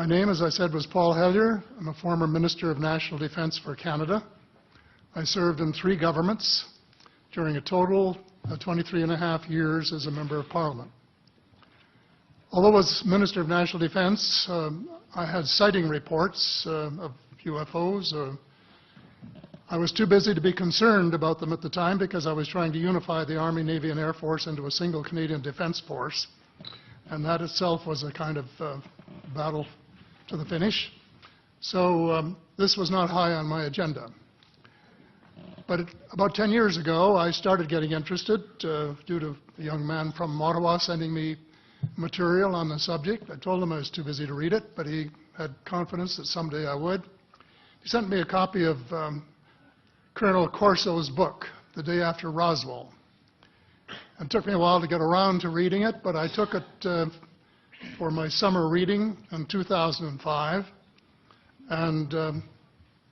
name, as I said, was Paul Hellyer. I'm a former Minister of National Defence for Canada. I served in 3 governments during a total of 23 and a half years as a Member of Parliament. Although as Minister of National Defence, I had sighting reports of UFOs. I was too busy to be concerned about them at the time because I was trying to unify the Army, Navy and Air Force into a single Canadian Defence Force. And that itself was a kind of battle to the finish. So this was not high on my agenda. But about 10 years ago, I started getting interested due to a young man from Ottawa sending me material on the subject. I told him I was too busy to read it, but he had confidence that someday I would. He sent me a copy of Colonel Corso's book, The Day After Roswell. It took me a while to get around to reading it, but I took it for my summer reading in 2005 and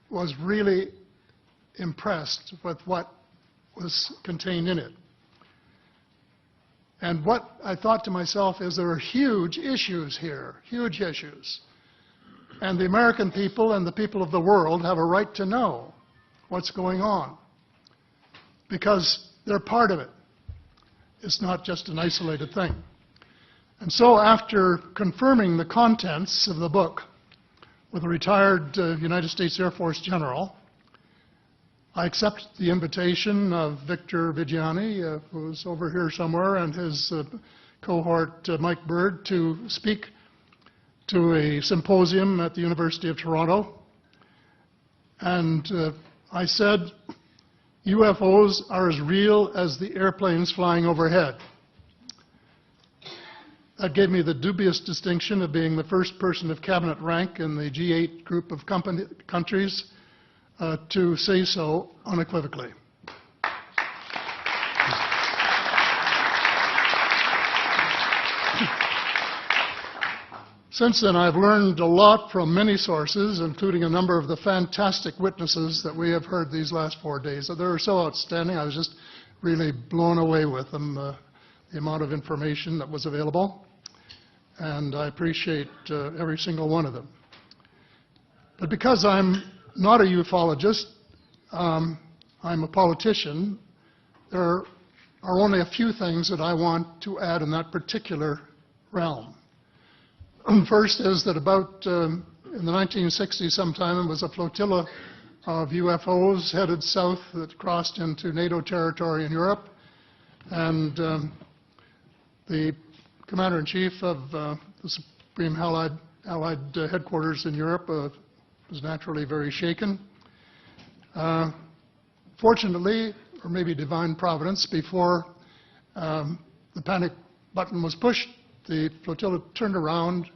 was really impressed with what was contained in it. And what I thought to myself is there are huge issues here, huge issues. And the American people and the people of the world have a right to know what's going on because they're part of it. It's not just an isolated thing. And so after confirming the contents of the book with a retired United States Air Force general, I accepted the invitation of Victor Vigiani, who's over here somewhere, and his cohort, Mike Bird, to speak to a symposium at the University of Toronto. And I said, UFOs are as real as the airplanes flying overhead. That gave me the dubious distinction of being the first person of cabinet rank in the G8 group of countries to say so unequivocally. Since then, I've learned a lot from many sources, including a number of the fantastic witnesses that we have heard these last 4 days. They were so outstanding, I was just really blown away with them, the amount of information that was available. And I appreciate every single one of them. But because I'm not a ufologist, I'm a politician, there are only a few things that I want to add in that particular realm. First is that about in the 1960s sometime, it was a flotilla of UFOs headed south that crossed into NATO territory in Europe. And the Commander-in-Chief of the Supreme Allied Headquarters in Europe was naturally very shaken. Fortunately, or maybe divine providence, before the panic button was pushed, the flotilla turned around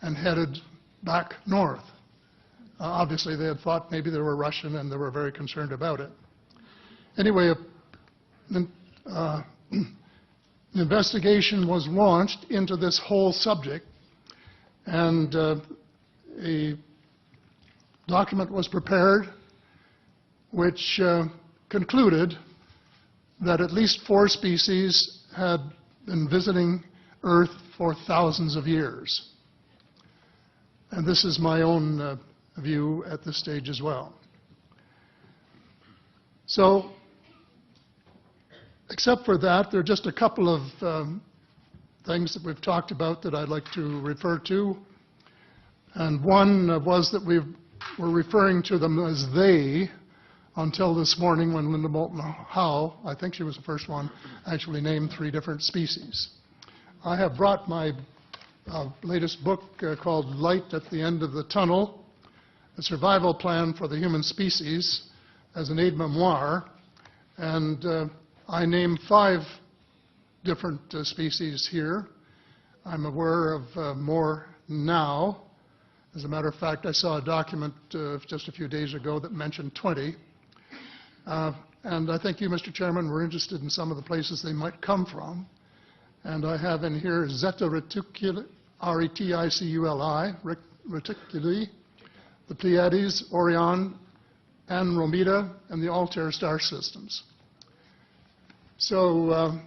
and headed back north. Obviously, they had thought maybe they were Russian, and they were very concerned about it. Anyway, an investigation was launched into this whole subject, and a document was prepared which concluded that at least 4 species had been visiting Earth for thousands of years. And this is my own view at this stage as well. So, except for that, there are just a couple of things that we've talked about that I'd like to refer to. And one was that we were referring to them as they until this morning when Linda Moulton Howe, I think she was the first one, actually named 3 different species. I have brought my latest book called Light at the End of the Tunnel, A Survival Plan for the Human Species, as an aide-memoir, and I name 5 different species here. I'm aware of more now. As a matter of fact, I saw a document just a few days ago that mentioned 20. And I think you, Mr. Chairman, were interested in some of the places they might come from. And I have in here Zeta Reticuli, R-E-T-I-C-U-L-I, Reticuli, the Pleiades, Orion, Andromeda, and the Altair star systems. So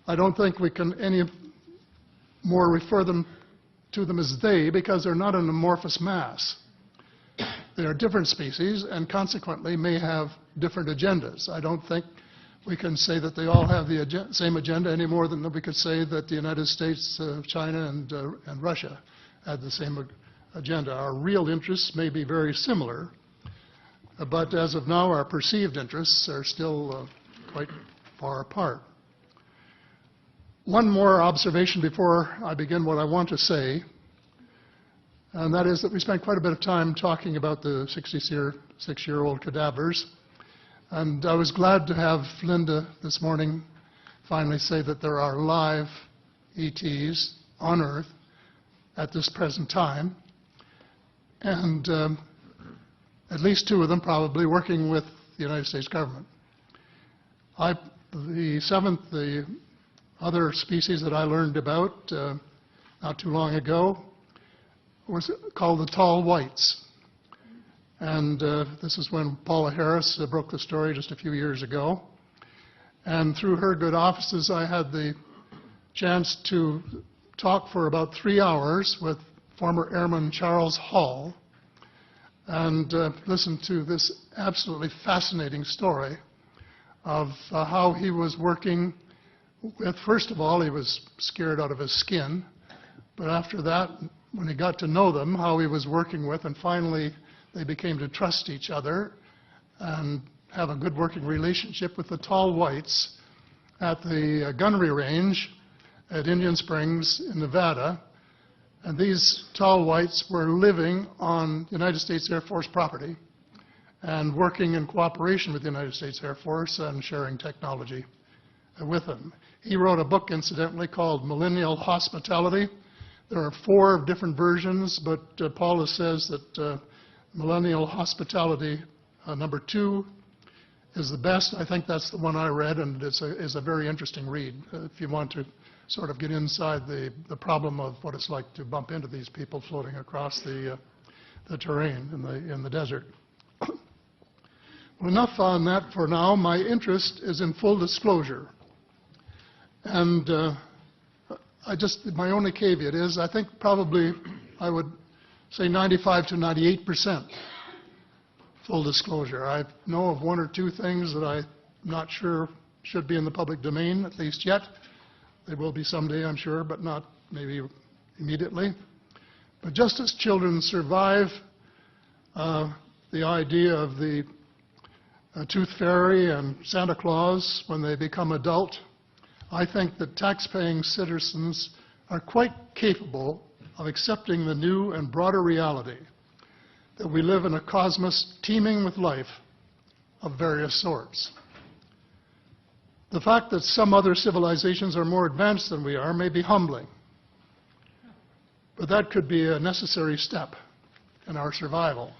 I don't think we can more refer to them as they because they're not an amorphous mass. They are different species and consequently may have different agendas. I don't think we can say that they all have the same agenda any more than we could say that the United States, China, and Russia had the same agenda. Our real interests may be very similar, but as of now, our perceived interests are still quite far apart. One more observation before I begin what I want to say, and that is that we spent quite a bit of time talking about the 66-year-old cadavers. And I was glad to have Linda this morning finally say that there are live ETs on Earth at this present time, and at least 2 of them probably working with the United States government. The other species that I learned about not too long ago was called the tall whites. And this is when Paula Harris broke the story just a few years ago. And through her good offices, I had the chance to talk for about 3 hours with former Airman Charles Hall and listen to this absolutely fascinating story of how he was working with, first of all, he was scared out of his skin, but after that, when he got to know them, how he was working with, and finally they became to trust each other and have a good working relationship with the tall whites at the gunnery range at Indian Springs in Nevada. And these tall whites were living on United States Air Force property and working in cooperation with the United States Air Force and sharing technology with them. He wrote a book, incidentally, called Millennial Hospitality. There are 4 different versions, but Paula says that Millennial Hospitality number 2 is the best. I think that's the one I read, and it's a very interesting read if you want to sort of get inside the problem of what it's like to bump into these people floating across the terrain in the desert. Well, enough on that for now. My interest is in full disclosure. And my only caveat is I think probably I would say 95 to 98% full disclosure. I know of 1 or 2 things that I'm not sure should be in the public domain, at least yet. They will be someday, I'm sure, but not maybe immediately. But just as children survive the idea of the Tooth Fairy and Santa Claus when they become adult, I think that tax-paying citizens are quite capable of accepting the new and broader reality that we live in a cosmos teeming with life of various sorts. The fact that some other civilizations are more advanced than we are may be humbling, but that could be a necessary step in our survival.